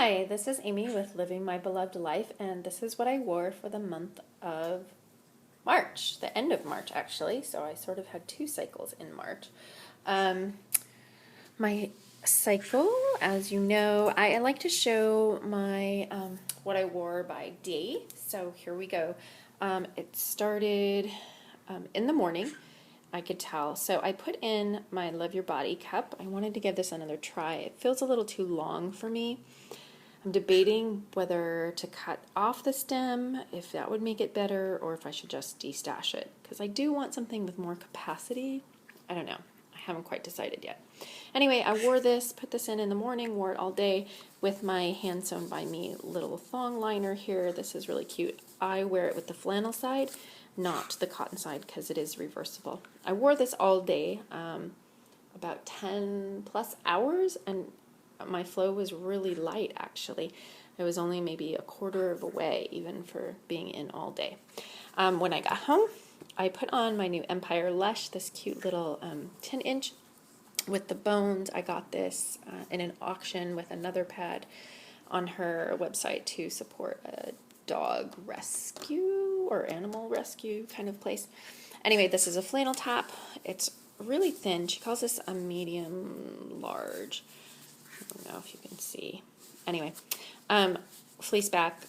Hi, this is Amy with Living My Beloved Life, and this is what I wore for the month of March, the end of March actually, so I sort of had 2 cycles in March. My cycle, as you know, I like to show my what I wore by day, so here we go. It started in the morning. I could tell. So I put in my Love Your Body cup. I wanted to give this another try. It feels a little too long for me. I'm debating whether to cut off the stem, if that would make it better, or if I should just destash it, because I do want something with more capacity. I don't know. I haven't quite decided yet. Anyway, I wore this, put this in the morning, wore it all day with my hand sewn by me little thong liner here. This is really cute. I wear it with the flannel side, not the cotton side, because it is reversible. I wore this all day, about 10 plus hours, and my flow was really light actually. It was only maybe a quarter of a way even for being in all day. When I got home, I put on my new Empire Lush, this cute little 10-inch with the bones. I got this in an auction with another pad on her website to support a dog rescue or animal rescue kind of place. Anyway, this is a flannel top. It's really thin. She calls this a medium large. I don't know if you can see. Anyway, fleece back,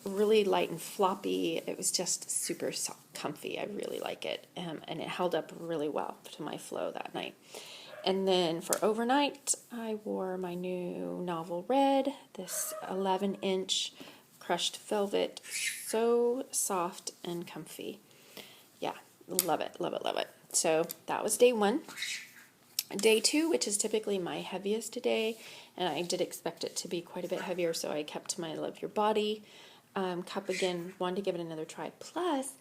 really light and floppy. It was just super comfy. I really like it. And it held up really well to my flow that night. And then for overnight, I wore my new Novel Red, this 11-inch crushed velvet. So soft and comfy. Yeah, love it, love it, love it. So that was day 1. Day 2, which is typically my heaviest day, and I did expect it to be quite a bit heavier, so I kept my Love Your Body cup again, wanted to give it another try. Plus,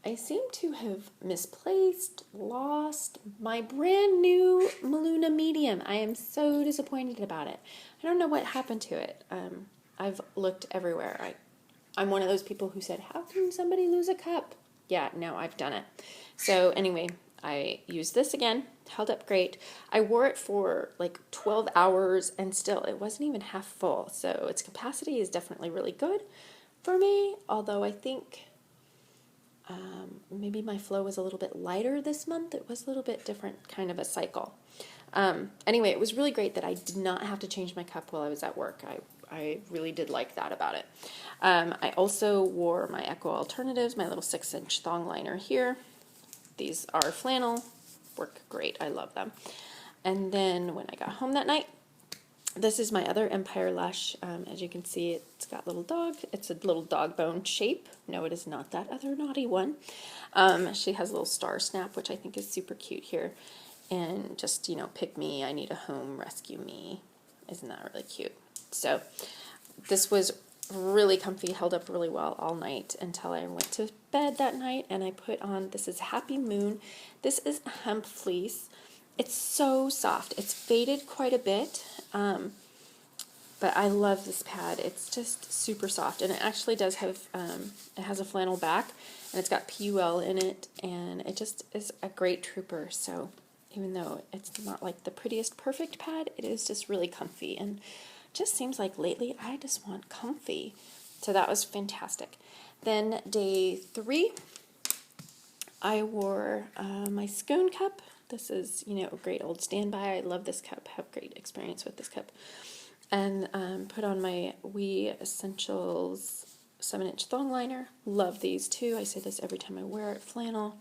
I seem to have misplaced, lost my brand new Maluna medium. I am so disappointed about it. I don't know what happened to it. I've looked everywhere. I'm one of those people who said, how can somebody lose a cup? Yeah, no, I've done it. So anyway, I used this again, held up great. I wore it for like 12 hours and still it wasn't even half full. So its capacity is definitely really good for me, although I think maybe my flow was a little bit lighter this month. It was a little bit different kind of a cycle. Anyway, it was really great that I did not have to change my cup while I was at work. I really did like that about it. I also wore my Echo Alternatives, my little 6-inch thong liner here. These are flannel, work great, I love them. And then when I got home that night, this is my other Empire Lush. As you can see, it's got little dog. It's a little dog bone shape. No, it is not that other naughty one. She has a little star snap, which I think is super cute here. And just, you know, pick me, I need a home, rescue me. Isn't that really cute? So this was really comfy, held up really well all night until I went to bed that night, and I put on, this is Happy Moon. This is hemp fleece. It's so soft. It's faded quite a bit, but I love this pad. It's just super soft, and it actually does have, it has a flannel back, and it's got PUL in it, and it just is a great trooper. So even though it's not like the prettiest perfect pad, it is just really comfy, and just seems like lately I just want comfy. So that was fantastic. Then day 3, I wore my scone cup. This is, you know, a great old standby. I love this cup, have great experience with this cup. And put on my WE Essentials 7-inch thong liner. Love these too. I say this every time I wear it. Flannel.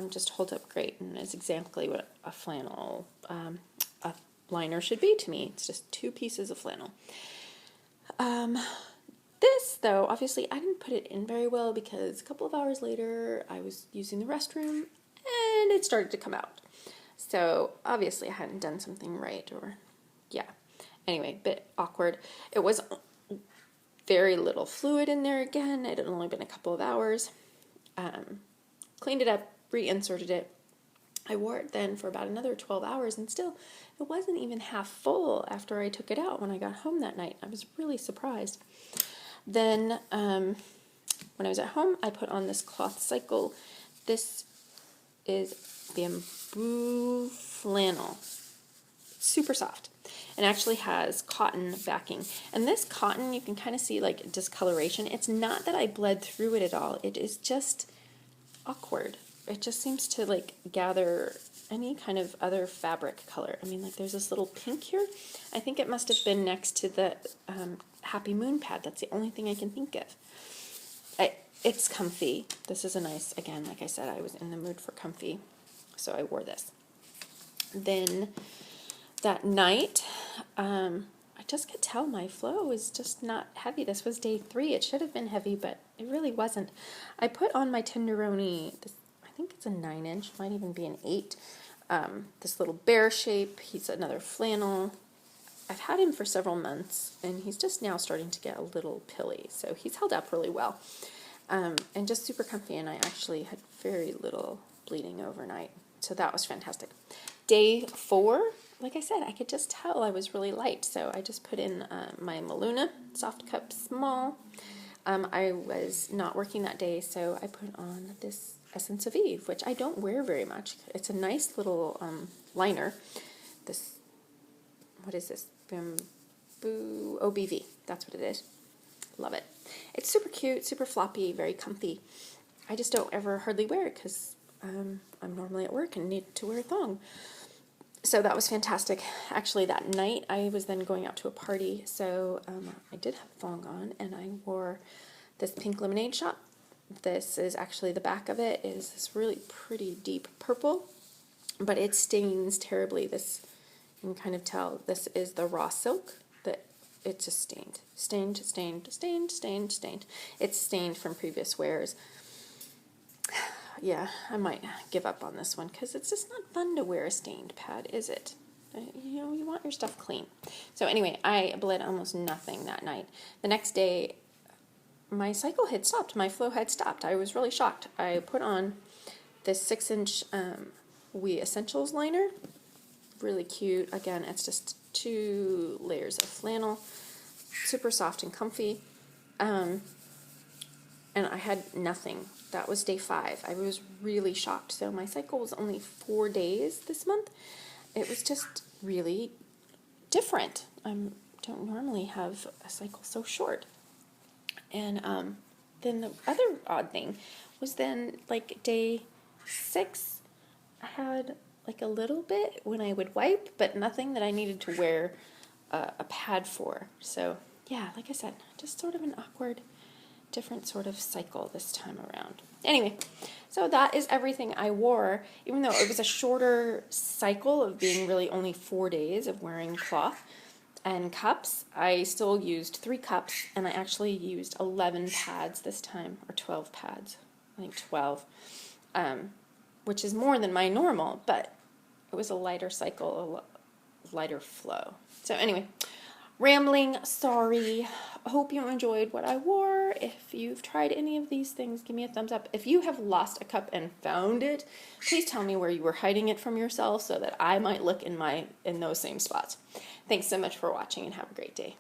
Just holds up great, and is exactly what a flannel a liner should be to me. It's just 2 pieces of flannel. This, though, obviously I didn't put it in very well because a couple of hours later I was using the restroom and it started to come out. So obviously I hadn't done something right, or yeah. Anyway, bit awkward. It was very little fluid in there again. It had only been a couple of hours. Cleaned it up, reinserted it. I wore it then for about another 12 hours, and still it wasn't even half full after I took it out when I got home that night. I was really surprised. Then when I was at home, I put on this cloth cycle. This is bamboo flannel. Super soft. and actually has cotton backing. And this cotton, you can kind of see like discoloration. It's not that I bled through it at all. It is just awkward. It just seems to like gather any kind of other fabric color. I mean, like there's this little pink here. I think it must have been next to the Happy Moon pad. That's the only thing I can think of. It's comfy. This is a nice, again, like I said, I was in the mood for comfy, so I wore this. Then that night, I just could tell my flow was just not heavy. This was day 3. It should have been heavy, but it really wasn't. I put on my Tenderoni, I think it's a 9-inch, might even be an 8. This little bear shape. He's another flannel. I've had him for several months, and he's just now starting to get a little pilly, so he's held up really well. And just super comfy, and I actually had very little bleeding overnight, so that was fantastic. Day 4, like I said, I could just tell I was really light, so I just put in my Maluna Soft Cup Small. I was not working that day, so I put on this Essence of Eve, which I don't wear very much. It's a nice little liner. This, what is this? Bamboo OBV, that's what it is. Love it. It's super cute, super floppy, very comfy. I just don't ever hardly wear it because I'm normally at work and need to wear a thong. So that was fantastic. Actually, that night I was then going out to a party, so I did have a thong on, and I wore this pink lemonade shop. This is actually, the back of it is this really pretty deep purple, but it stains terribly. This, you can kind of tell, this is the raw silk. It's just stained. Stained, stained, stained, stained, stained. It's stained from previous wears. Yeah, I might give up on this one because it's just not fun to wear a stained pad, is it? You know, you want your stuff clean. So anyway, I bled almost nothing that night. The next day, my cycle had stopped. My flow had stopped. I was really shocked. I put on this 6-inch WE Essentials liner. Really cute. Again, it's just 2 layers of flannel. Super soft and comfy. And I had nothing. That was day 5. I was really shocked. So my cycle was only 4 days this month. It was just really different. I don't normally have a cycle so short. And then the other odd thing was then, like, day 6, I had like a little bit when I would wipe, but nothing that I needed to wear a pad for. So yeah, like I said, just sort of an awkward, different sort of cycle this time around. Anyway, so that is everything I wore. Even though it was a shorter cycle of being really only 4 days of wearing cloth and cups, I still used 3 cups, and I actually used 11 pads this time, or 12 pads. I think 12. Which is more than my normal, but it was a lighter cycle, a lighter flow. So anyway, rambling, sorry. Hope you enjoyed what I wore. If you've tried any of these things, give me a thumbs up. If you have lost a cup and found it, please tell me where you were hiding it from yourself so that I might look in those same spots. Thanks so much for watching, and have a great day.